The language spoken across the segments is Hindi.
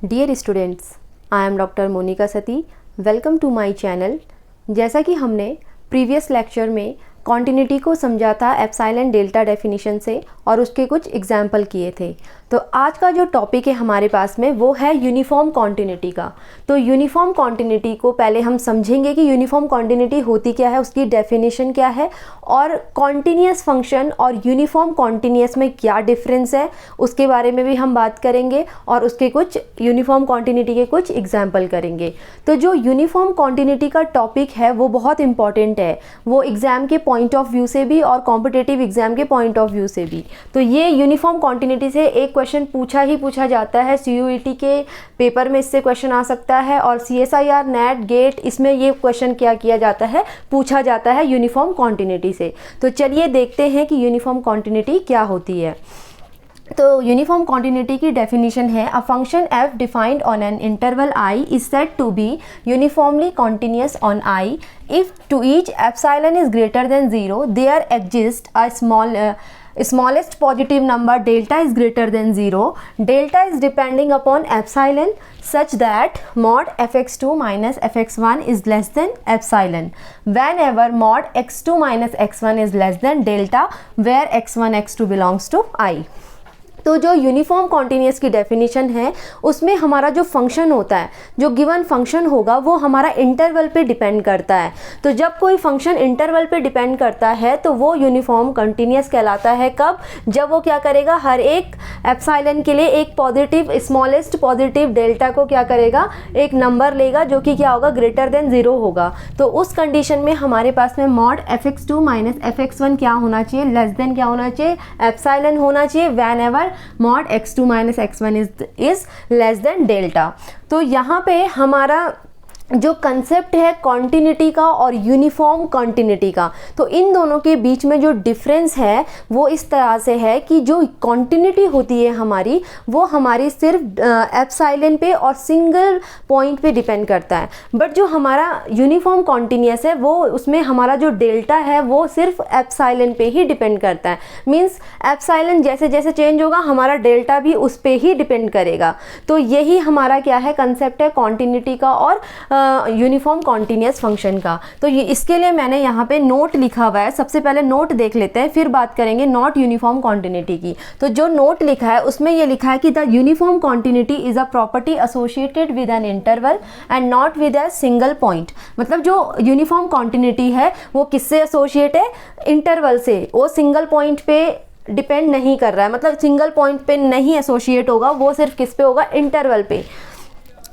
Dear students, I am doctor Monika Sati. Welcome to my channel. जैसा कि हमने प्रीवियस लेक्चर में कॉन्टिन्यूटी को समझा था एप्सिलॉन डेल्टा डेफिनेशन से और उसके कुछ एग्जाम्पल किए थे। तो आज का जो टॉपिक है हमारे पास में वो है यूनिफॉर्म कॉन्टिन्यूटी का। तो यूनिफॉर्म कॉन्टिन्यूटी को पहले हम समझेंगे कि यूनिफॉर्म कॉन्टिन्यूटी होती क्या है, उसकी डेफिनेशन क्या है और कॉन्टिन्यूस फंक्शन और यूनिफॉर्म कॉन्टिन्यूस में क्या डिफरेंस है उसके बारे में भी हम बात करेंगे और उसके कुछ यूनिफॉर्म कॉन्टिन्यूटी के कुछ एग्जाम्पल करेंगे। तो जो यूनिफॉर्म कॉन्टिन्यूटी का टॉपिक है वो बहुत इंपॉर्टेंट है, वो एग्जाम के पॉइंट ऑफ व्यू से भी और कॉम्पिटिटिव एग्जाम के पॉइंट ऑफ व्यू से भी। तो ये यूनिफॉर्म कॉन्टिन्यूटी से एक क्वेश्चन पूछा जाता है, CUET के पेपर में इससे क्वेश्चन आ सकता है और CSIR नेट गेट इसमें ये क्वेश्चन क्या किया जाता है, पूछा जाता है यूनिफॉर्म कॉन्टिन्यूटी से। तो चलिए देखते हैं कि यूनिफॉर्म कॉन्टिन्यूटी क्या होती है। तो यूनिफॉर्म कॉन्टिन्यूटी की डेफिनेशन है a function f defined on an interval i is said to be uniformly continuous on i if to each epsilon is greater than 0 there exists a smallest positive number delta is greater than 0. Delta is depending upon epsilon such that mod fx2 minus fx1 is less than epsilon whenever mod x2 minus x1 is less than delta where x1 x2 belongs to I. तो जो यूनिफॉर्म कॉन्टिन्यूस की डेफिनेशन है उसमें हमारा जो फंक्शन होता है, जो गिवन फंक्शन होगा वो हमारा इंटरवल पे डिपेंड करता है। तो जब कोई फंक्शन इंटरवल पे डिपेंड करता है तो वो यूनिफॉर्म कॉन्टिन्यूस कहलाता है। कब? जब वो क्या करेगा, हर एक एप्सिलॉन के लिए एक पॉजिटिव स्मॉलेस्ट पॉजिटिव डेल्टा को क्या करेगा, एक नंबर लेगा जो कि क्या होगा, ग्रेटर देन 0 होगा। तो उस कंडीशन में हमारे पास में मॉड fx2 माइनस fx1 क्या होना चाहिए, लेस देन क्या होना चाहिए, एप्सिलॉन होना चाहिए whenever mod x2 minus x1 is less than delta। तो यहाँ पे हमारा जो कंसेप्ट है कॉन्टिन्यूटी का और यूनिफॉर्म कॉन्टिन्यूटी का, तो इन दोनों के बीच में जो डिफरेंस है वो इस तरह से है कि जो कॉन्टिन्यूटी होती है हमारी वो हमारी सिर्फ एप्सिलॉन पे और सिंगल पॉइंट पे डिपेंड करता है। बट जो हमारा यूनिफॉर्म कॉन्टिन्यूस है वो उसमें हमारा जो डेल्टा है वो सिर्फ एप्सिलॉन पे ही डिपेंड करता है। मीन्स एप्सिलॉन जैसे जैसे चेंज होगा हमारा डेल्टा भी उस पर ही डिपेंड करेगा। तो यही हमारा क्या है, कंसेप्ट है कॉन्टिन्यूटी का और यूनिफॉर्म कॉन्टिन्यूस फंक्शन का। तो ये इसके लिए मैंने यहाँ पे नोट लिखा हुआ है। सबसे पहले नोट देख लेते हैं, फिर बात करेंगे नॉट यूनिफॉर्म कॉन्टिन्यूटी की। तो जो नोट लिखा है उसमें ये लिखा है कि the uniform continuity is a property associated with an interval and not with a single point. मतलब जो यूनिफॉर्म कॉन्टिन्यूटी है वो किससे एसोसिएट है, इंटरवल से। वो सिंगल पॉइंट पे डिपेंड नहीं कर रहा है, मतलब सिंगल पॉइंट पे नहीं एसोसिएट होगा, वो सिर्फ किस पे होगा, इंटरवल पे।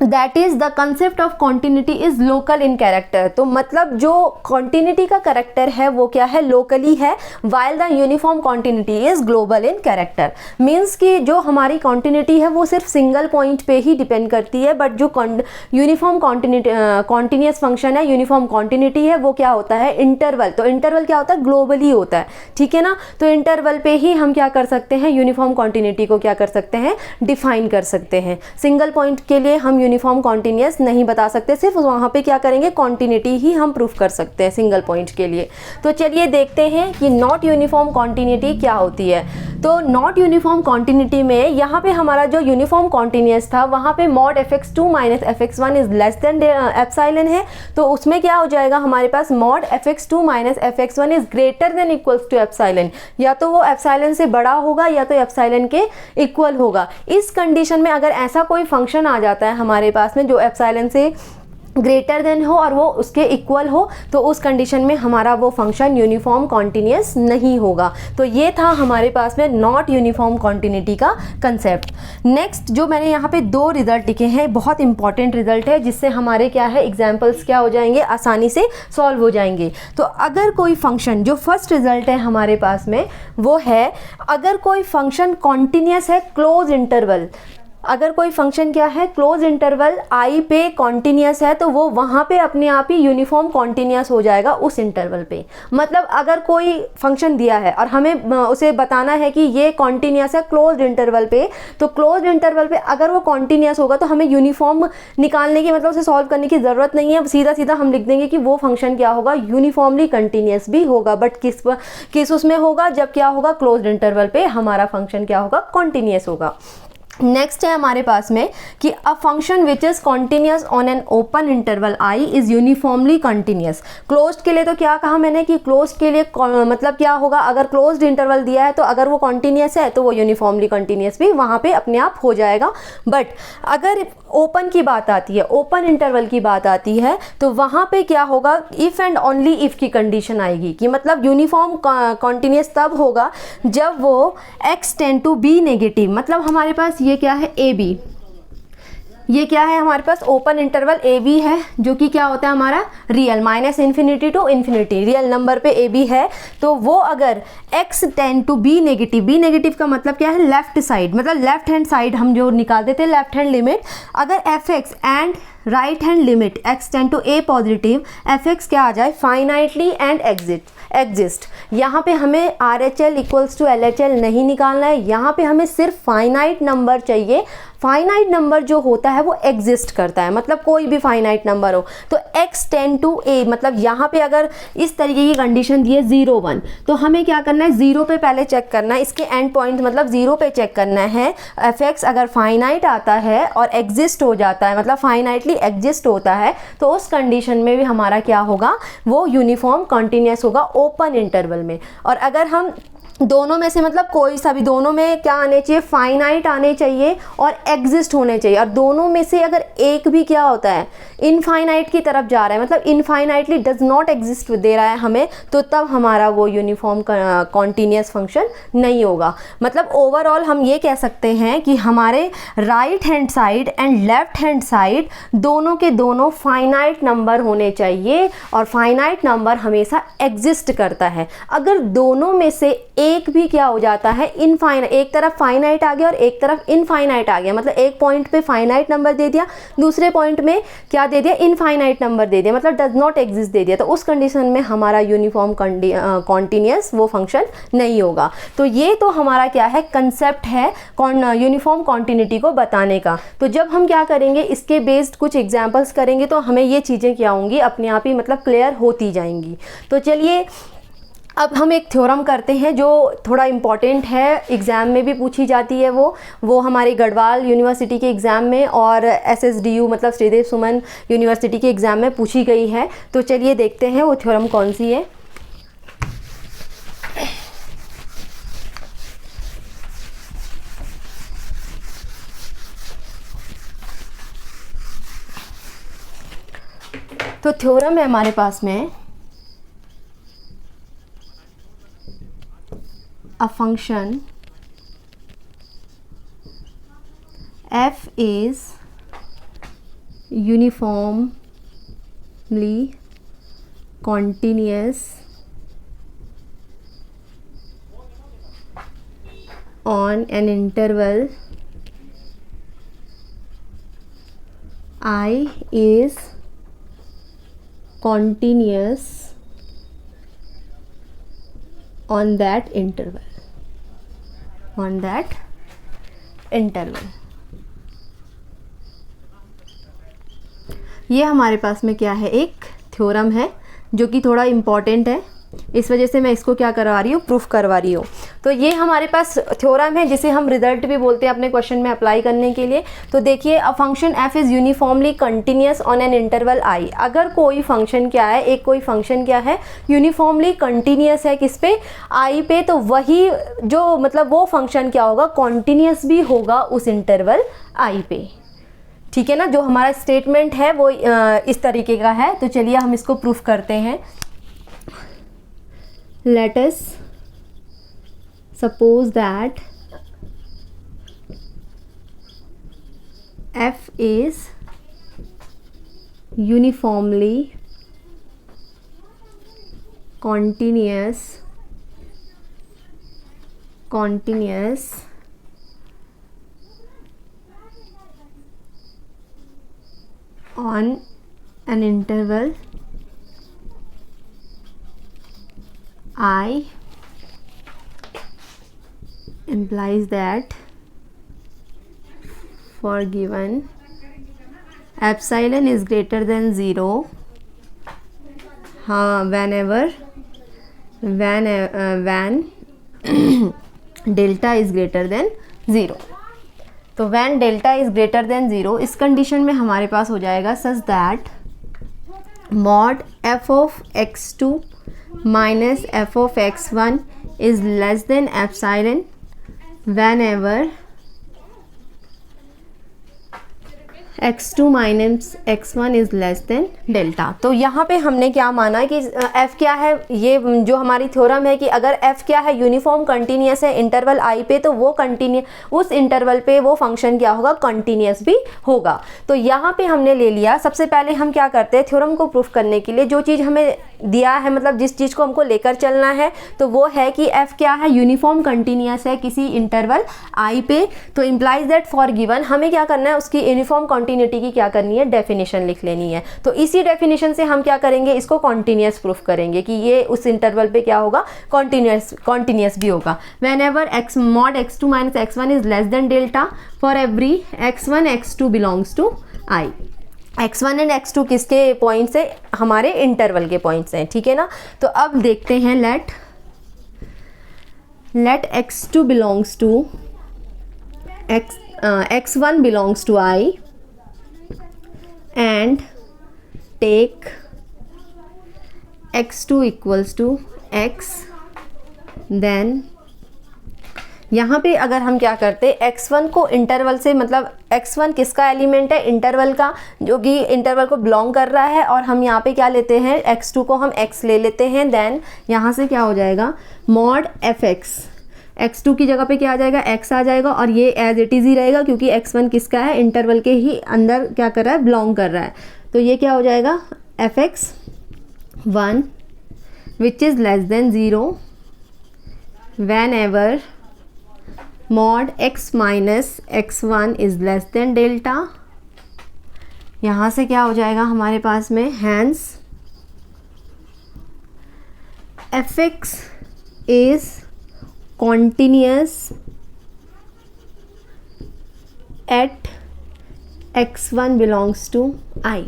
That is the concept of continuity is local in character. तो मतलब जो कॉन्टिन्यूटी का कैरेक्टर है वो क्या है, लोकली है, while the uniform continuity is global in character. Means कि जो हमारी कॉन्टिन्यूटी है वो सिर्फ सिंगल पॉइंट पे ही डिपेंड करती है, बट जो यूनिफॉर्म कॉन्टिन्यूस फंक्शन है, यूनिफॉर्म कॉन्टिन्यूटी है, वो क्या होता है, इंटरवल। तो इंटरवल क्या होता है, ग्लोबली होता है, ठीक है ना। तो इंटरवल पे ही हम क्या कर सकते हैं, यूनिफॉर्म कॉन्टिन्यूटी को क्या कर सकते हैं, डिफाइन कर सकते हैं। सिंगल पॉइंट के लिए हम यूनिफॉर्म कॉन्टिन्यूस नहीं बता सकते, सिर्फ वहां पे क्या करेंगे, कॉन्टिन्यूटी ही हम प्रूफ कर सकते हैं सिंगल पॉइंट के लिए। तो चलिए देखते हैं कि नॉट यूनिफॉर्म कॉन्टिन्यूटी क्या होती है। तो नॉट यूनिफॉर्म कॉन्टिन्यूटी में यहाँ पे हमारा जो यूनिफॉर्म कॉन्टिन्यूस था वहाँ पे mod fx2 minus fx1 is less than epsilon है। तो उसमें क्या हो जाएगा, हमारे पास mod fx2 minus fx1 is greater than equals to epsilon. या तो वो एप्सिलॉन से बड़ा होगा या तो एप्सिलॉन के इक्वल होगा। इस कंडीशन में अगर ऐसा कोई फंक्शन आ जाता है हमारे पास में जो एप्सिलॉन से ग्रेटर देन हो और वो उसके इक्वल हो, तो उस कंडीशन में हमारा वो फंक्शन यूनिफॉर्म कॉन्टिन्यूस नहीं होगा। तो ये था हमारे पास में नॉट यूनिफॉर्म कॉन्टिन्यूटी का कंसेप्ट। नेक्स्ट जो मैंने यहाँ पे 2 रिजल्ट लिखे हैं, बहुत इंपॉर्टेंट रिजल्ट है, जिससे हमारे क्या है, एग्जाम्पल्स क्या हो जाएंगे, आसानी से सॉल्व हो जाएंगे। तो अगर कोई फंक्शन, जो फर्स्ट रिजल्ट है हमारे पास में वो है, अगर कोई फंक्शन कॉन्टिन्यूस है क्लोज इंटरवल, अगर कोई फंक्शन क्या है, क्लोज इंटरवल आई पे कॉन्टिन्यूस है, तो वो वहाँ पे अपने आप ही यूनिफॉर्म कॉन्टिन्यूस हो जाएगा उस इंटरवल पे। मतलब अगर कोई फंक्शन दिया है और हमें उसे बताना है कि ये कॉन्टिन्यूस है क्लोज इंटरवल पे, तो क्लोज इंटरवल पे अगर वो कॉन्टिन्यूस होगा तो हमें यूनिफॉर्म निकालने की, मतलब उसे सॉल्व करने की ज़रूरत नहीं है। सीधा सीधा हम लिख देंगे कि वो फंक्शन क्या होगा, यूनिफॉर्मली कंटिन्यूस भी होगा, बट किस उसमें होगा, जब क्या होगा, क्लोज इंटरवल पे हमारा फंक्शन क्या होगा, कॉन्टिन्यूस होगा। नेक्स्ट है हमारे पास में कि a function which is continuous on an open interval I is uniformly continuous. Closed के लिए तो क्या कहा मैंने कि क्लोज्ड के लिए मतलब क्या होगा, अगर क्लोज्ड इंटरवल दिया है तो अगर वो कॉन्टिन्यूस है तो वो यूनिफॉर्मली कॉन्टिन्यूस भी वहाँ पे अपने आप हो जाएगा। बट अगर ओपन की बात आती है, ओपन इंटरवल की बात आती है, तो वहाँ पे क्या होगा, इफ़ एंड ओनली इफ़ की कंडीशन आएगी कि मतलब यूनिफॉर्म कॉन्टिन्यूस तब होगा जब वो x tend to b negative. मतलब हमारे पास ये क्या है, ए बी, ये क्या है हमारे पास ओपन इंटरवल ए बी है, जो कि क्या होता है हमारा real, -∞ to infinity real number पे ए बी है। तो वो अगर x tend to b negative, b negative का मतलब क्या है, लेफ्ट साइड, मतलब लेफ्ट हैंड साइड हम जो निकालते थे लेफ्ट हैंड लिमिट, अगर f x and right hand limit x tend to a positive, f x क्या आ जाए, फाइनाइटली एंड एग्जिस्ट। यहाँ पे हमें RHL इक्वल्स टू LHL नहीं निकालना है, यहाँ पे हमें सिर्फ फाइनाइट नंबर चाहिए। फाइनाइट नंबर जो होता है वो एग्जिस्ट करता है, मतलब कोई भी फाइनाइट नंबर हो। तो x टेंड टू ए, मतलब यहाँ पे अगर इस तरीके की कंडीशन दी है 0 1, तो हमें क्या करना है, 0 पे पहले चेक करना है, इसके एंड पॉइंट मतलब 0 पे चेक करना है। एफ एक्स अगर फाइनाइट आता है और एग्जिस्ट हो जाता है, मतलब फाइनाइटली एग्जिस्ट होता है, तो उस कंडीशन में भी हमारा क्या होगा, वो यूनिफॉर्म कॉन्टिन्यूस होगा ओपन इंटरवल में। और अगर हम दोनों में से, मतलब कोई सा भी, दोनों में क्या आने चाहिए, फाइनाइट आने चाहिए और एग्जिस्ट होने चाहिए। और दोनों में से अगर एक भी क्या होता है, इनफाइनाइट की तरफ जा रहा है, मतलब इनफाइनाइटली डज नॉट एग्जिस्ट दे रहा है हमें, तो तब हमारा वो यूनिफॉर्म कॉन्टिन्यूस फंक्शन नहीं होगा। मतलब ओवरऑल हम ये कह सकते हैं कि हमारे right hand side and left hand side दोनों के दोनों फाइनाइट नंबर होने चाहिए, और फाइनाइट नंबर हमेशा एग्जिस्ट करता है। अगर दोनों में से एक भी क्या हो जाता है, एक तरफ फाइनाइट आ गया और एक तरफ इनफाइनाइट आ गया, मतलब एक पॉइंट पे फाइनाइट नंबर दे दिया, दूसरे पॉइंट में क्या दे दिया, इनफाइनाइट नंबर दे दिया, मतलब डज नॉट एग्जिस्ट दे दिया, तो उस कंडीशन में हमारा यूनिफॉर्म कॉन्टिन्यूस वो फंक्शन नहीं होगा। तो ये तो हमारा क्या है, कंसेप्ट है यूनिफॉर्म कॉन्टिन्यूटी को बताने का। तो जब हम क्या करेंगे, इसके बेस्ड कुछ एग्जाम्पल्स करेंगे, तो हमें ये चीज़ें क्या होंगी, अपने आप ही मतलब क्लियर होती जाएंगी। तो चलिए अब हम एक थ्योरम करते हैं जो थोड़ा इम्पॉर्टेंट है, एग्ज़ाम में भी पूछी जाती है। वो हमारे गढ़वाल यूनिवर्सिटी के एग्ज़ाम में और SSDU मतलब श्रीदेव सुमन यूनिवर्सिटी के एग्ज़ाम में पूछी गई है। तो चलिए देखते हैं वो थ्योरम कौन सी है। तो थ्योरम है हमारे पास में, a function f is uniformly continuous on an interval I is continuous on that interval, ये हमारे पास में क्या है, एक थ्योरम है जो कि थोड़ा इम्पॉर्टेंट है, इस वजह से मैं इसको क्या करवा रही हूँ, प्रूफ करवा रही हूँ। तो ये हमारे पास थ्योरम है जिसे हम रिजल्ट भी बोलते हैं अपने क्वेश्चन में अप्लाई करने के लिए। तो देखिए, अ function f is uniformly continuous on an interval i। अगर कोई फंक्शन क्या है, कोई फंक्शन क्या है, यूनिफॉर्मली कंटिन्यूस है किस पे, i पे, तो वही जो मतलब वो फंक्शन क्या होगा, कॉन्टिन्यूस भी होगा उस इंटरवल i पे। ठीक है ना, जो हमारा स्टेटमेंट है वो इस तरीके का है। तो चलिए हम इसको प्रूफ करते हैं। Let us suppose that f is uniformly continuous on an interval I implies that for given epsilon is greater than 0, when delta is greater than 0। तो when delta is greater then 0, इस कंडीशन में हमारे पास हो जाएगा such that mod F of x2 minus F of x1 is less than epsilon when ever x2 minus x1 is less than delta. तो यहाँ पे हमने क्या माना कि f क्या है, ये जो हमारी थ्योरम है कि अगर f क्या है यूनिफॉर्म कंटिन्यूस है इंटरवल i पे, तो वो उस इंटरवल पे वो फंक्शन क्या होगा, कंटिन्यूस भी होगा। तो यहाँ पे हमने ले लिया, सबसे पहले हम क्या करते हैं थ्योरम को प्रूफ करने के लिए जो चीज़ हमें दिया है, मतलब जिस चीज़ को हमको लेकर चलना है, तो वो है कि f क्या है, यूनिफॉर्म कंटिन्यूस है किसी इंटरवल i पे। तो इम्प्लाइज दैट फॉर गिवन हमें क्या करना है, उसकी यूनिफॉर्म कंटिन्यूटी की क्या करनी है, डेफिनेशन लिख लेनी है। तो इसी डेफिनेशन से हम क्या करेंगे, इसको कॉन्टिन्यूस प्रूफ करेंगे कि ये उस इंटरवल पे क्या होगा, कॉन्टिन्यूस भी होगा। Whenever x mod x2 minus x1 is less than delta for every x1 x2 belongs to i। x1 and x2 किसके पॉइंट्स है, हमारे इंटरवल के पॉइंट्स हैं, ठीक है ना। तो अब देखते हैं let x2 belongs to x1 belongs to i and take x2 equals to x। Then यहाँ पे अगर हम क्या करते x1 को इंटरवल से, मतलब x1 किसका एलिमेंट है, इंटरवल का, जो कि इंटरवल को बिलोंग कर रहा है, और हम यहाँ पे क्या लेते हैं, x2 को हम x ले लेते हैं। देन यहाँ से क्या हो जाएगा, मॉड fx, x2 की जगह पे क्या आ जाएगा, x आ जाएगा, और ये एज इट इज़ ही रहेगा क्योंकि x1 किसका है, इंटरवल के ही अंदर क्या कर रहा है, बिलोंग कर रहा है। तो ये क्या हो जाएगा, fx1 which is less than 0 whenever mod x minus x1 is less than delta. यहाँ से क्या हो जाएगा हमारे पास में, hence fx is continuous at x1 belongs to i।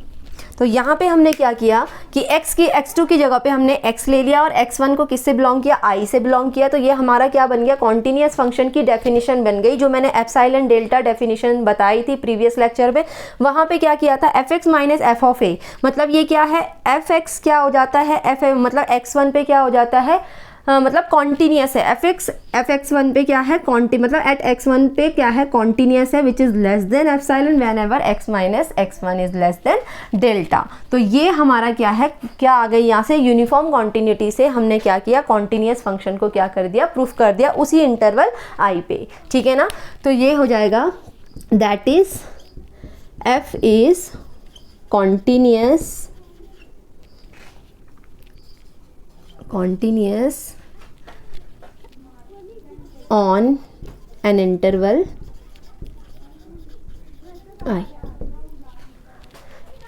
तो यहाँ पे हमने क्या किया कि x2 की जगह पे हमने x ले लिया और x1 को किससे बिलोंग किया, i से बिलोंग किया। तो ये हमारा क्या बन गया, कॉन्टिन्यूस फंक्शन की डेफिनेशन बन गई, जो मैंने एप्सिलॉन डेल्टा डेफिनेशन बताई थी प्रीवियस लेक्चर में। वहाँ पे क्या किया था, fx माइनस एफ ऑफ ए, मतलब ये क्या है, fx क्या हो जाता है, मतलब x1 पे क्या हो जाता है, मतलब कॉन्टिन्यूस है, fx1 पे क्या है, मतलब एट x1 पे क्या है, कॉन्टिन्यूस है, विच is less than epsilon when ever x minus x1 is less than delta. तो ये हमारा क्या है, क्या आ गई यहाँ से, यूनिफॉर्म कॉन्टिन्यूटी से हमने क्या किया, कॉन्टिन्यूस फंक्शन को क्या कर दिया, प्रूफ कर दिया उसी इंटरवल i पे, ठीक है ना। तो ये हो जाएगा, that is f is continuous on an interval i।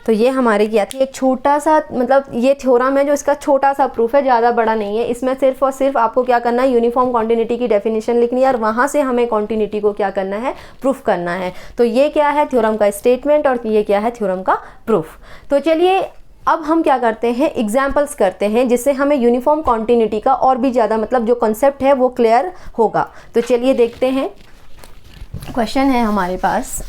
तो ये हमारे क्या थी, एक छोटा सा, मतलब ये थ्योरम है जो इसका छोटा सा प्रूफ है, ज़्यादा बड़ा नहीं है। इसमें सिर्फ और सिर्फ आपको क्या करना है, यूनिफॉर्म कॉन्टिन्यूटी की डेफिनेशन लिखनी है और वहाँ से हमें कॉन्टिन्यूटी को क्या करना है, प्रूफ करना है। तो ये क्या है, थ्योरम का स्टेटमेंट, और ये क्या है, थ्योरम का प्रूफ। तो चलिए अब हम क्या करते हैं, एग्जाम्पल्स करते हैं, जिससे हमें यूनिफॉर्म कॉन्टिन्यूटी का और भी ज़्यादा, मतलब जो कॉन्सेप्ट है वो क्लियर होगा। तो चलिए देखते हैं, क्वेश्चन है हमारे पास,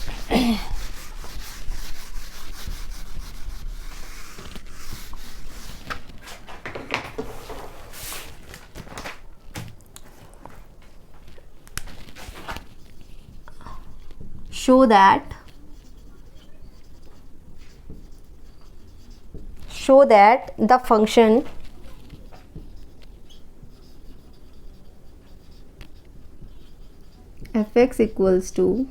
show that the function fx equals to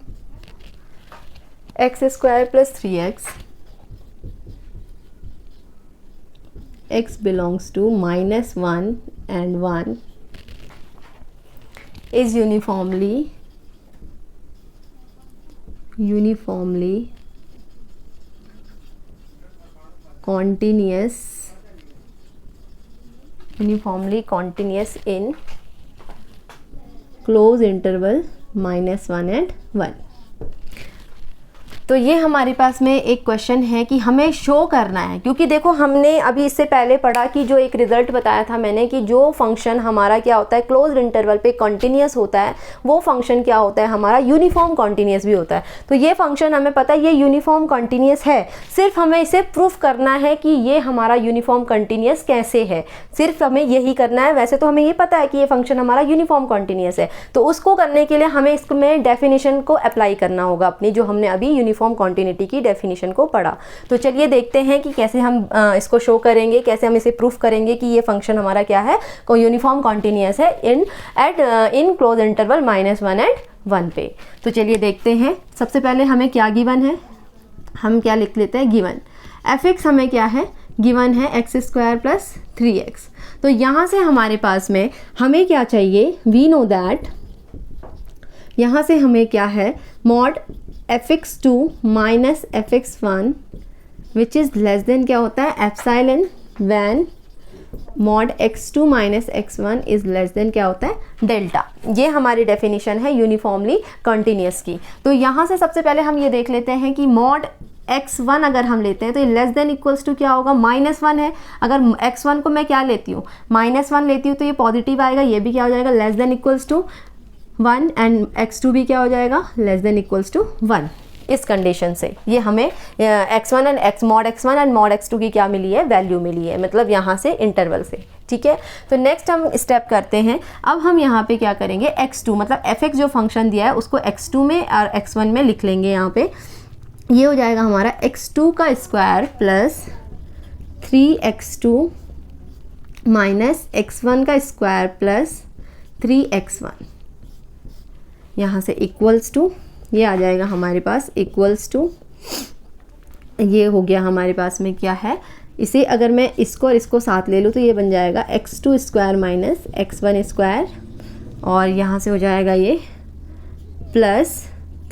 x square plus 3x, x belongs to minus 1 and 1, is uniformly continuous in close interval minus 1 and 1। तो ये हमारे पास में एक क्वेश्चन है कि हमें शो करना है, क्योंकि देखो हमने अभी इससे पहले पढ़ा कि जो एक रिजल्ट बताया था मैंने कि जो फंक्शन हमारा क्या होता है क्लोज्ड इंटरवल पे कॉन्टिन्यूस होता है वो फंक्शन क्या होता है हमारा यूनिफॉर्म कॉन्टिन्यूस भी होता है। तो ये फंक्शन हमें पता है ये यूनिफॉर्म कॉन्टिन्यूस है, सिर्फ हमें इसे प्रूफ करना है कि ये हमारा यूनिफॉर्म कॉन्टिन्यूस कैसे है, सिर्फ हमें यही करना है। वैसे तो हमें ये पता है कि ये फंक्शन हमारा यूनिफॉर्म कॉन्टिन्यूस है, तो उसको करने के लिए हमें इसमें डेफिनेशन को अप्लाई करना होगा अपनी, जो हमने अभी यूनिफॉर्म कॉन्टिन्यूटी की डेफिनेशन को पढ़ा। तो चलिए देखते हैं कि कैसे हम इसको शो करेंगे, कैसे हम इसे प्रूफ करेंगे कि ये फंक्शन हमारा क्या है, यूनिफॉर्म कॉन्टिन्यूस है इन क्लोज इंटरवल -1 एंड 1 पे। तो चलिए देखते हैं। सबसे पहले हमें क्या गिवन है, हम क्या लिख लेते हैं गिवन f(x) हमें क्या है गिवन है x² + 3x। तो यहाँ से हमारे पास में हमें क्या चाहिए, वी नो दैट यहाँ से हमें क्या है mod f(x2 - f(x1) which is less than क्या होता है epsilon when mod x2 - x1 is less than क्या होता है डेल्टा। ये हमारी डेफिनेशन है यूनिफॉर्मली कॉन्टिन्यूस की। तो यहाँ से सबसे पहले हम ये देख लेते हैं कि mod x1 अगर हम लेते हैं तो ये लेस देन इक्वल्स टू क्या होगा -1 है। अगर x1 को मैं क्या लेती हूँ -1 लेती हूँ तो ये पॉजिटिव आएगा, ये भी क्या हो जाएगा less than equals to 1 and x2 भी क्या हो जाएगा लेस देन इक्वल्स टू 1। इस कंडीशन से ये हमें x1 and mod x1 and mod x2 की क्या मिली है वैल्यू मिली है, मतलब यहाँ से इंटरवल से। ठीक है, तो नेक्स्ट हम स्टेप करते हैं। अब हम यहाँ पे क्या करेंगे x2 मतलब f(x) जो फंक्शन दिया है उसको x2 में और x1 में लिख लेंगे। यहाँ पे ये हो जाएगा हमारा x2 का square plus 3x2 minus x1 का स्क्वायर प्लस 3x1, यहाँ से इक्वल्स टू ये आ जाएगा हमारे पास इक्वल्स टू, ये हो गया हमारे पास में क्या है, इसे अगर मैं इसको और इसको साथ ले लूँ तो ये बन जाएगा x2 square minus x1 square, और यहाँ से हो जाएगा ये प्लस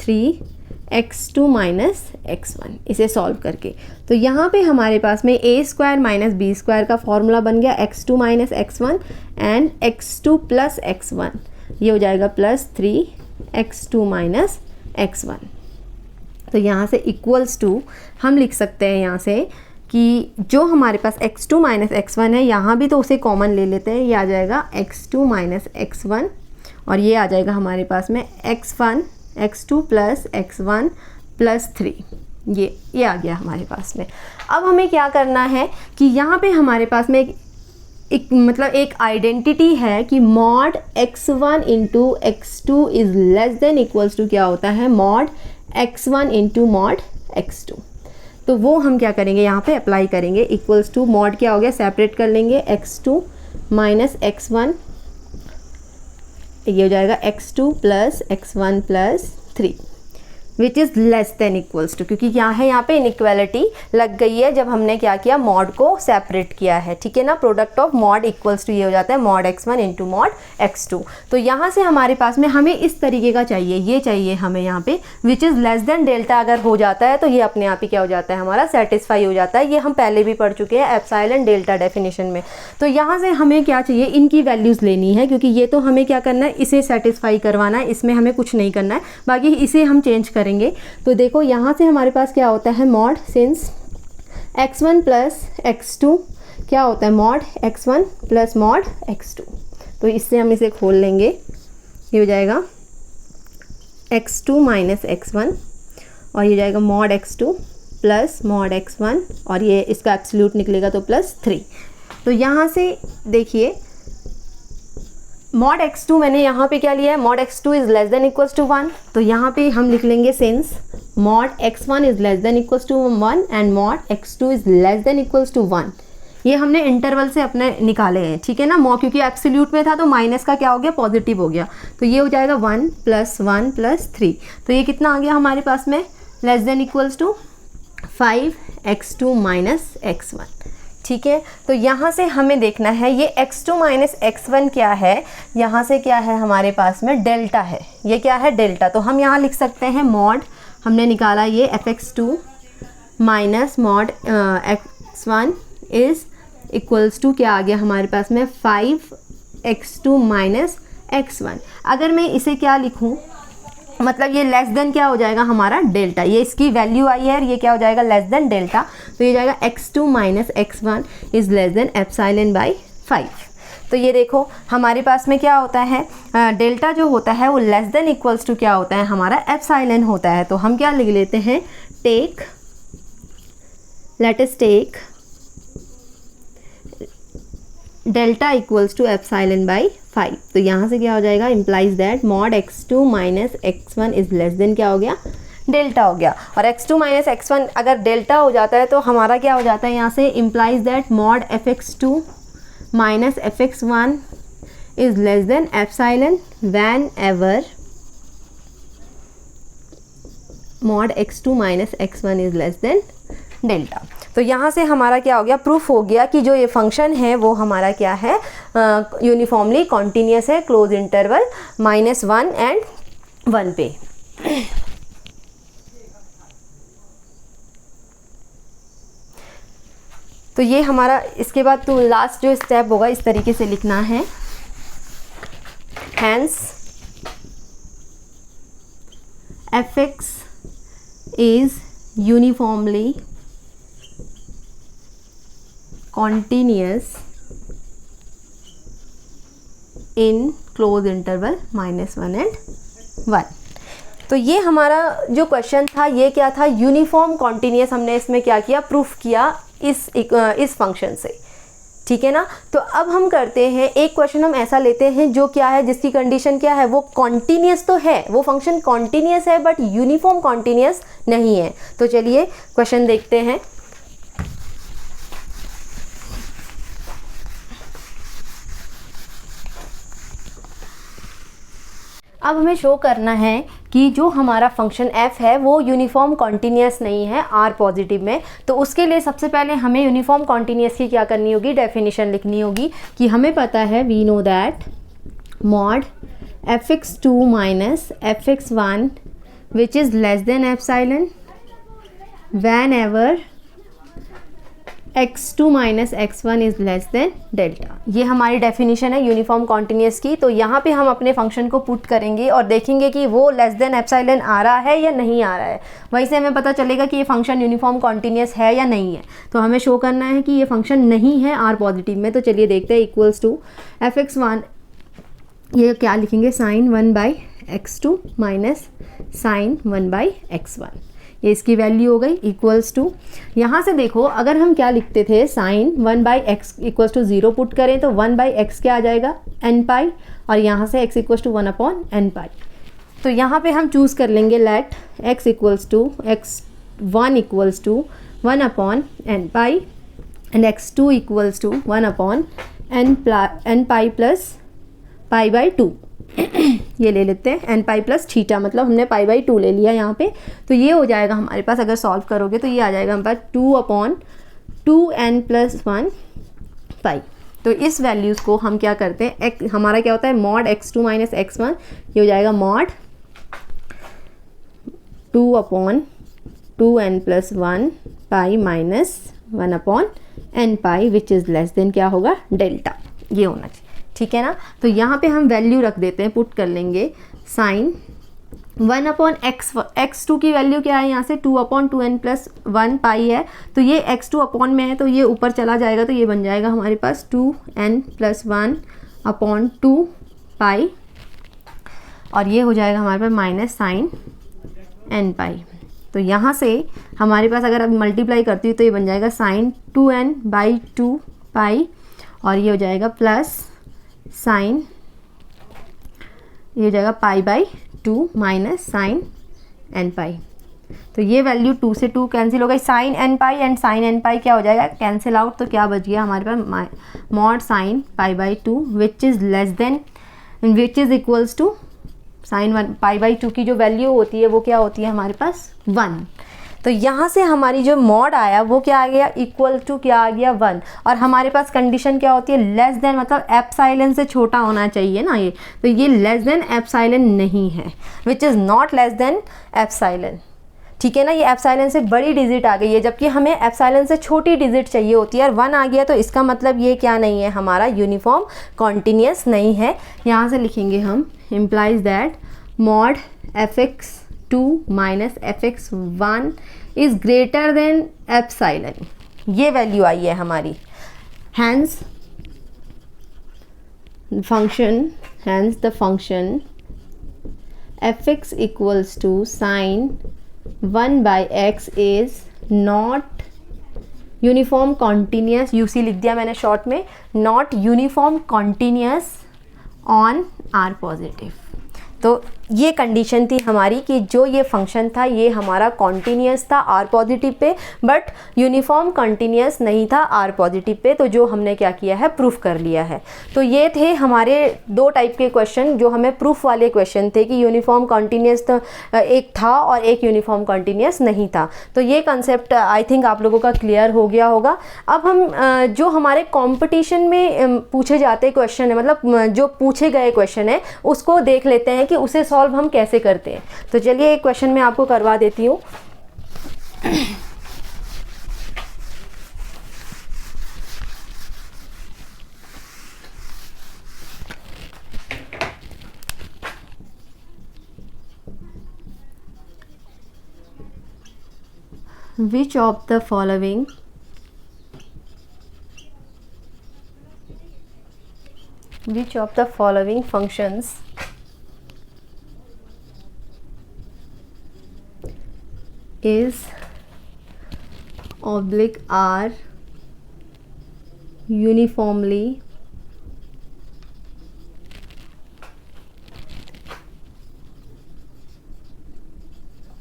3x2 माइनस x1 इसे सॉल्व करके। तो यहाँ पे हमारे पास में a square minus b square का फॉर्मूला बन गया x2 minus x1 and x2 plus x1, ये हो जाएगा प्लस 3x2 माइनस x1। तो यहाँ से इक्वल्स टू हम लिख सकते हैं यहाँ से कि जो हमारे पास x2 माइनस x1 है यहाँ भी तो उसे कॉमन ले लेते हैं, ये आ जाएगा x2 माइनस x1 और ये आ जाएगा हमारे पास में x2 प्लस x1 प्लस 3, ये आ गया हमारे पास में। अब हमें क्या करना है कि यहाँ पे हमारे पास में मतलब एक आइडेंटिटी है कि mod x1 into x2 is less than equals to क्या होता है mod x1 into mod x2। तो वो हम क्या करेंगे यहाँ पे अप्लाई करेंगे, इक्वल्स टू mod क्या हो गया सेपरेट कर लेंगे x2 माइनस x1, ये हो जाएगा x2 plus x1 plus 3 which is less than equals to, क्योंकि क्या है यहाँ पे इनइक्वालिटी लग गई है जब हमने क्या किया मॉड को सेपरेट किया है। ठीक है ना, product of mod equals to ये हो जाता है mod x1 into mod x2। तो यहाँ से हमारे पास में हमें इस तरीके का चाहिए, ये चाहिए हमें यहाँ पे विच इज़ लेस देन डेल्टा अगर हो जाता है तो ये अपने आप ही क्या हो जाता है हमारा सेटिस्फाई हो जाता है। ये हम पहले भी पढ़ चुके हैं एप्सिलॉन डेल्टा डेफिनेशन में। तो यहाँ से हमें क्या चाहिए, इनकी वैल्यूज़ लेनी है, क्योंकि ये तो हमें क्या करना है इसे सेटिस्फाई करवाना है, इसमें हमें कुछ नहीं करना है, बाकी इसे हम चेंज करेंगे। तो देखो यहाँ से हमारे पास क्या होता है mod since x1 plus x2 क्या होता है mod x1 plus mod x2। तो इससे हम इसे खोल लेंगे, ये हो जाएगा x2 माइनस x1 और ये जाएगा mod x2 plus mod x1 और ये इसका एब्सोल्यूट निकलेगा तो प्लस 3। तो यहाँ से देखिए mod x2 मैंने यहाँ पे क्या लिया है mod x2 is less than equals to 1। तो यहाँ पे हम लिख लेंगे since mod x1 is less than equals to 1 and mod x2 is less than equals to 1। ये हमने इंटरवल से अपने निकाले हैं, ठीक है ना, क्योंकि एब्सोल्यूट में था तो माइनस का क्या हो गया पॉजिटिव हो गया। तो ये हो जाएगा 1 प्लस 1 प्लस 3। तो ये कितना आ गया हमारे पास में less than equals to 5x2 minus x1। ठीक है, तो यहाँ से हमें देखना है ये x2 माइनस x1 क्या है, यहाँ से क्या है हमारे पास में डेल्टा है, ये क्या है डेल्टा। तो हम यहाँ लिख सकते हैं mod हमने निकाला ये fx2 minus mod x1 is equals to क्या आ गया हमारे पास में 5x2 माइनस x1। अगर मैं इसे क्या लिखूँ मतलब ये लेस देन क्या हो जाएगा हमारा डेल्टा, ये इसकी वैल्यू आई है और ये क्या हो जाएगा लेस देन डेल्टा, तो ये जाएगा x2 minus x1 is less than epsilon by 5। तो ये देखो हमारे पास में क्या होता है, डेल्टा जो होता है वो लेस देन इक्वल्स टू क्या होता है हमारा एप्सिलॉन होता है। तो हम क्या लिख लेते हैं, let us take delta equals to epsilon by 5। तो यहाँ से क्या हो जाएगा, implies that mod x2 minus x1 is less than क्या हो गया, डेल्टा हो गया। और x2 माइनस x1 अगर डेल्टा हो जाता है तो हमारा क्या हो जाता है, यहाँ से implies that mod fx2 minus fx1 is less than epsilon van ever mod x2 minus x1 is less than delta. तो यहाँ से हमारा क्या हो गया, प्रूफ हो गया कि जो ये फंक्शन है वो हमारा क्या है, यूनिफॉर्मली कॉन्टीन्यूस है क्लोज इंटरवल -1 एंड 1 पे। तो ये हमारा, इसके बाद तो लास्ट जो स्टेप होगा इस तरीके से लिखना है, hence fx is uniformly continuous in close interval -1 and 1। तो ये हमारा जो क्वेश्चन था ये क्या था, यूनिफॉर्म कॉन्टीन्यूस, हमने इसमें क्या किया, प्रूफ किया इस फंक्शन से, ठीक है ना। तो अब हम करते हैं एक क्वेश्चन हम ऐसा लेते हैं जो क्या है, जिसकी कंडीशन क्या है, वो कॉन्टीन्यूस तो है, वो फंक्शन कॉन्टीन्यूस है बट यूनिफॉर्म कॉन्टीन्यूस नहीं है। तो चलिए क्वेश्चन देखते हैं। अब हमें शो करना है कि जो हमारा फंक्शन f है वो यूनिफॉर्म कॉन्टीन्यूस नहीं है r पॉजिटिव में। तो उसके लिए सबसे पहले हमें यूनिफॉर्म कॉन्टीन्यूस की क्या करनी होगी, डेफिनेशन लिखनी होगी कि हमें पता है, we know that mod fx2 minus fx1 which is less than epsilon whenever x2 minus x1 is less than delta. ये हमारी डेफिनेशन है यूनिफॉर्म कॉन्टीन्यूस की। तो यहाँ पे हम अपने फंक्शन को पुट करेंगे और देखेंगे कि वो लेस देन एप्सिलॉन आ रहा है या नहीं आ रहा है, वहीं से हमें पता चलेगा कि ये फंक्शन यूनिफॉर्म कॉन्टीन्यूस है या नहीं है। तो हमें शो करना है कि ये फंक्शन नहीं है r पॉजिटिव में। तो चलिए देखते हैं, इक्वल्स टू fx1, ये क्या लिखेंगे, sine 1 by x2 minus sine 1 by x1, ये इसकी वैल्यू हो गई, इक्वल्स टू, यहाँ से देखो अगर हम क्या लिखते थे, sine 1 by x equals to 0 put करें तो 1 बाई एक्स क्या आ जाएगा, n पाई, और यहाँ से x equals to 1 upon n pi. तो यहाँ पे हम चूज़ कर लेंगे let x equals to x1 equals to 1 upon n pi and x2 equals to 1 upon n pi plus pi by 2। ये ले लेते हैं n पाई प्लस थीटा, मतलब हमने पाई बाई 2 ले लिया यहाँ पे। तो ये हो जाएगा हमारे पास, अगर सॉल्व करोगे तो ये आ जाएगा हमारे पास 2 अपॉन 2n प्लस 1 पाई। तो इस वैल्यूज़ को हम क्या करते हैं, हमारा क्या होता है, मॉड x2 माइनस x1, ये हो जाएगा mod 2 upon 2n plus 1 pi minus 1 upon n pi which is less than क्या होगा, डेल्टा, ये होना चाहिए, ठीक है ना। तो यहाँ पे हम वैल्यू रख देते हैं, पुट कर लेंगे साइन 1 अपॉन x2 की वैल्यू क्या है, यहाँ से 2 अपॉन 2n प्लस 1 पाई है। तो ये x2 अपॉन में है तो ये ऊपर चला जाएगा, तो ये बन जाएगा हमारे पास 2n प्लस 1 अपॉन 2 पाई, और ये हो जाएगा हमारे पास माइनस साइन n पाई। तो यहाँ से हमारे पास अगर अब मल्टीप्लाई करती हूँ तो ये बन जाएगा साइन 2n बाई 2 पाई, और ये हो जाएगा प्लस साइन, ये हो जाएगा pi by 2 minus sine n pi. तो ये वैल्यू 2 से 2 कैंसिल हो गई, sine n pi and sine n pi क्या हो जाएगा, कैंसिल आउट। तो क्या बच गया हमारे पास, mod sine pi by 2 which is less than, which is equals to sine 1 pi by 2 की जो वैल्यू होती है वो क्या होती है हमारे पास 1। तो यहाँ से हमारी जो मॉड आया वो क्या आ गया, इक्वल टू क्या आ गया 1, और हमारे पास कंडीशन क्या होती है, लेस देन, मतलब एप्सिलॉन से छोटा होना चाहिए ना ये। तो ये लेस देन एप्सिलॉन नहीं है, which is not less than epsilon, ठीक है ना। ये एप्सिलॉन से बड़ी डिजिट आ गई है, जबकि हमें एप्सिलॉन से छोटी डिजिट चाहिए होती है, और 1 आ गया तो इसका मतलब ये क्या नहीं है, हमारा यूनिफॉर्म कॉन्टीन्यूस नहीं है। यहाँ से लिखेंगे हम, implies that mod fx2 minus fx1 is greater than epsilon, ये वैल्यू आई है हमारी। Hence the function fx equals to sine 1/x is not uniform continuous, UC लिख दिया मैंने शॉर्ट में, not uniform continuous on R positive. तो ये कंडीशन थी हमारी कि जो ये फंक्शन था ये हमारा कॉन्टीन्यूस था are positive pay, but uniform continuous नहीं था आर पॉजिटिव पे, तो जो हमने क्या किया है, प्रूफ कर लिया है। तो ये थे हमारे दो टाइप के क्वेश्चन जो हमें प्रूफ वाले क्वेश्चन थे कि यूनिफॉर्म कॉन्टीन्यूस तो एक था और एक यूनिफॉर्म कॉन्टीन्यूस नहीं था। तो ये कंसेप्ट आई थिंक आप लोगों का क्लियर हो गया होगा। अब हम जो हमारे कॉम्पिटिशन में पूछे जाते क्वेश्चन है, मतलब जो पूछे गए क्वेश्चन है, उसको देख लेते हैं कि उसे सॉल्व हम कैसे करते हैं। तो चलिए एक क्वेश्चन मैं आपको करवा देती हूँ। Which of the following functions is oblique R uniformly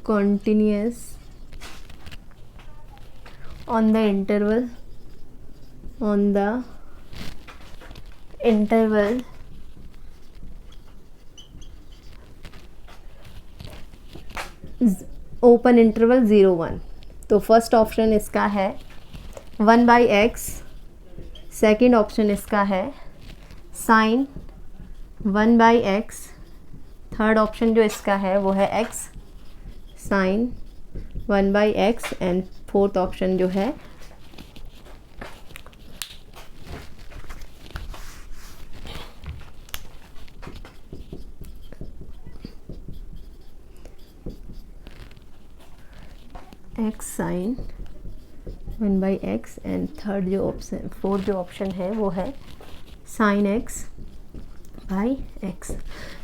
continuous on the interval 0, 1। तो फर्स्ट ऑप्शन इसका है 1/x, सेकेंड ऑप्शन इसका है साइन 1/x, थर्ड ऑप्शन जो इसका है वो है x sine 1/x, and fourth option जो है x sine 1/x, and third जो ऑप्शन, फोर्थ जो ऑप्शन है वो है साइन x/x।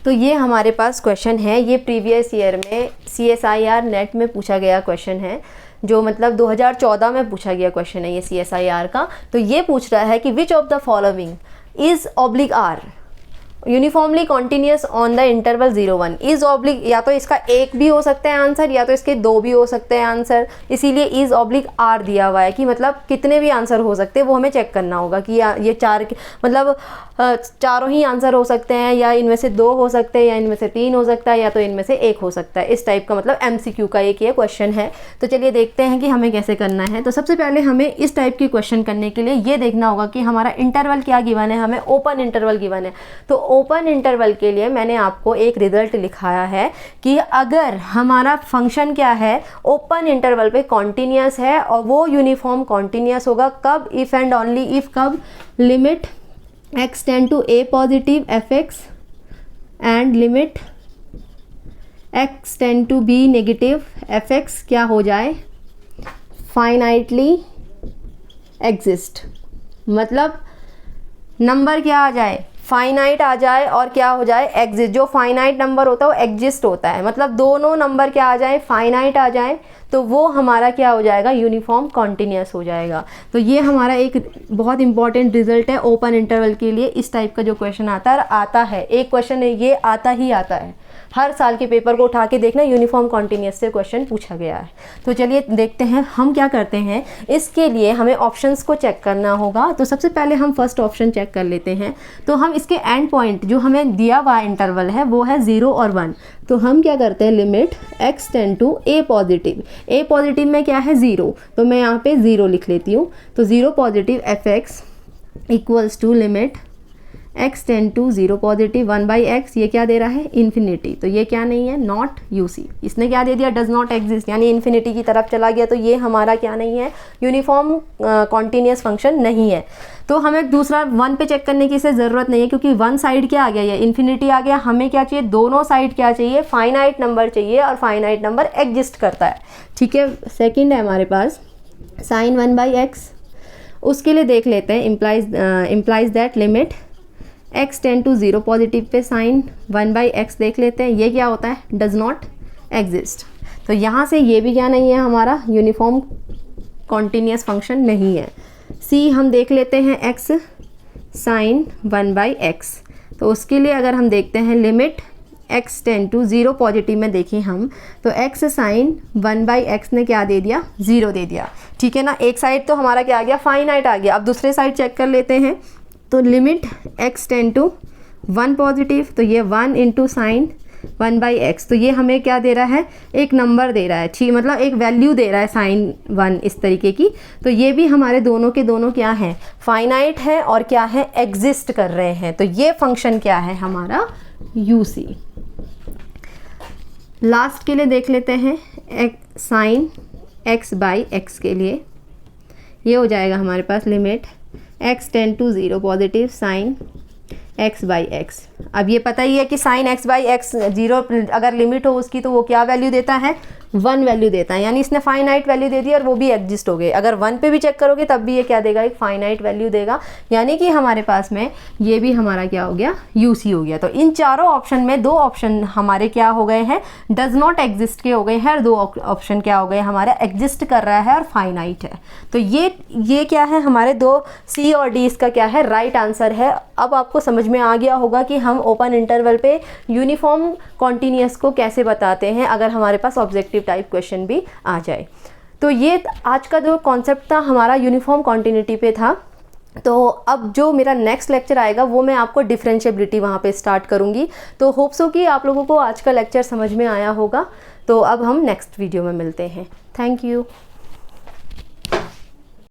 तो ये हमारे पास क्वेश्चन है, ये प्रीवियस ईयर में CSIR नेट में पूछा गया क्वेश्चन है, जो मतलब 2014 में पूछा गया क्वेश्चन है ये CSIR का। तो ये पूछ रहा है कि which of the following is oblique or uniformly continuous on the interval 0, 1 is oblique, या तो इसका एक भी हो सकता है आंसर या तो इसके दो भी हो सकते हैं आंसर, इसीलिए इज ऑब्लिक आर दिया हुआ है कि मतलब कितने भी आंसर हो सकते हैं, वो हमें चेक करना होगा कि ये चार मतलब चारों ही आंसर हो सकते हैं, या इनमें से दो हो सकते हैं, या इनमें से तीन हो सकता है, या तो इनमें से एक हो सकता है। इस टाइप का मतलब MCQ का एक ये क्वेश्चन है। तो चलिए देखते हैं कि हमें कैसे करना है। तो सबसे पहले हमें इस टाइप की क्वेश्चन करने के लिए ये देखना होगा कि हमारा इंटरवल क्या गिवन है, हमें ओपन इंटरवल गिवन है। तो ओपन इंटरवल के लिए मैंने आपको एक रिजल्ट लिखाया है कि अगर हमारा फंक्शन क्या है, ओपन इंटरवल पे कॉन्टीन्यूस है और वो यूनिफॉर्म कॉन्टीन्यूस होगा कब, इफ एंड ओनली इफ, कब, limit x tend to a positive fx and limit x tend to b negative fx क्या हो जाए, फाइनाइटली एग्जिस्ट। मतलब नंबर क्या आ जाए, फाइनाइट आ जाए, और क्या हो जाए, एग्जिस्ट। जो फाइनाइट नंबर होता है वो एग्जिस्ट होता है, मतलब दोनों नंबर क्या आ जाए, फाइनाइट आ जाए, तो वो हमारा क्या हो जाएगा, यूनिफॉर्म कॉन्टीन्यूस हो जाएगा। तो ये हमारा एक बहुत इंपॉर्टेंट रिजल्ट है ओपन इंटरवल के लिए। इस टाइप का जो क्वेश्चन आता है एक क्वेश्चन ये आता ही आता है, हर साल के पेपर को उठा के देखना, यूनिफॉर्म कॉन्टीन्यूस से क्वेश्चन पूछा गया है। तो चलिए देखते हैं हम क्या करते हैं। इसके लिए हमें ऑप्शंस को चेक करना होगा। तो सबसे पहले हम फर्स्ट ऑप्शन चेक कर लेते हैं। तो हम इसके एंड पॉइंट जो हमें दिया हुआ इंटरवल है वो है 0 और 1। तो हम क्या करते हैं, limit x tend to a positive, a positive में क्या है 0, तो मैं यहाँ पे 0 लिख लेती हूँ। तो 0 positive fx equals to limit x tend to 0 positive 1/x, ये क्या दे रहा है इन्फिनिटी, तो ये क्या नहीं है नॉट यूसी। इसने क्या दे दिया डज नॉट एग्जिस्ट, यानी इन्फिनिटी की तरफ चला गया, तो ये हमारा क्या नहीं है यूनिफॉर्म कॉन्टीन्यूअस फंक्शन नहीं है। तो हमें दूसरा 1 पे चेक करने की इसे ज़रूरत नहीं है, क्योंकि 1 साइड क्या आ गया, ये इन्फिनिटी आ गया। हमें क्या चाहिए, दोनों साइड क्या चाहिए, फाइनाइट नंबर चाहिए, और फाइनाइट नंबर एग्जिस्ट करता है, ठीक है। सेकंड है हमारे पास साइन 1/x, उसके लिए देख लेते हैं implies that limit x tend to 0 positive पे साइन 1/x देख लेते हैं, ये क्या होता है डज नॉट एग्जिस्ट। तो यहाँ से ये भी क्या नहीं है हमारा यूनिफॉर्म कॉन्टीन्यूअस फंक्शन नहीं है। सी हम देख लेते हैं x साइन 1/x, तो उसके लिए अगर हम देखते हैं limit x tend to 0 positive में देखें हम, तो x साइन 1/x ने क्या दे दिया 0 दे दिया, ठीक है ना। एक साइड तो हमारा क्या आ गया फाइनाइट आ गया। अब दूसरे साइड चेक कर लेते हैं, तो limit x tend to 1 positive, तो ये 1 इंटू साइन 1/x, तो ये हमें क्या दे रहा है एक नंबर दे रहा है, ठीक, मतलब एक वैल्यू दे रहा है साइन 1 इस तरीके की। तो ये भी हमारे दोनों के दोनों क्या है फाइनाइट है और क्या है एग्जिस्ट कर रहे हैं। तो ये फंक्शन क्या है हमारा यूसी। लास्ट के लिए देख लेते हैं साइन x/x के लिए, ये हो जाएगा हमारे पास limit x tend to 0 positive sine x/x। अब ये पता ही है कि साइन x/x 0 अगर लिमिट हो उसकी, तो वो क्या वैल्यू देता है 1 वैल्यू देता है, यानी इसने फाइनाइट वैल्यू दे दी और वो भी एग्जिस्ट हो गए। अगर 1 पे भी चेक करोगे तब भी ये क्या देगा एक फाइनाइट वैल्यू देगा, यानी कि हमारे पास में ये भी हमारा क्या हो गया यूसी हो गया। तो इन चारों ऑप्शन में 2 ऑप्शन हमारे क्या हो गए हैं डज नॉट एग्जिस्ट के हो गए हैं, और 2 ऑप्शन क्या हो गए हमारा एग्जिस्ट कर रहा है और फाइनाइट है। तो ये क्या है हमारे 2 सी और डी इसका क्या है राइट आंसर है। अब आपको समझ में आ गया होगा कि हम ओपन इंटरवल पे यूनिफॉर्म कॉन्टीन्यूअस को कैसे बताते हैं अगर हमारे पास ऑब्जेक्टिव टाइप क्वेश्चन भी आ जाए। तो ये आज का जो कॉन्सेप्ट था हमारा यूनिफॉर्म कॉन्टिन्यूटी पे था। तो अब जो मेरा नेक्स्ट लेक्चर आएगा वो मैं आपको डिफरेंशिएबिलिटी वहाँ पे स्टार्ट करूँगी। तो होप्स हो कि आप लोगों को आज का लेक्चर समझ में आया होगा। तो अब हम नेक्स्ट वीडियो में मिलते हैं। Thank you.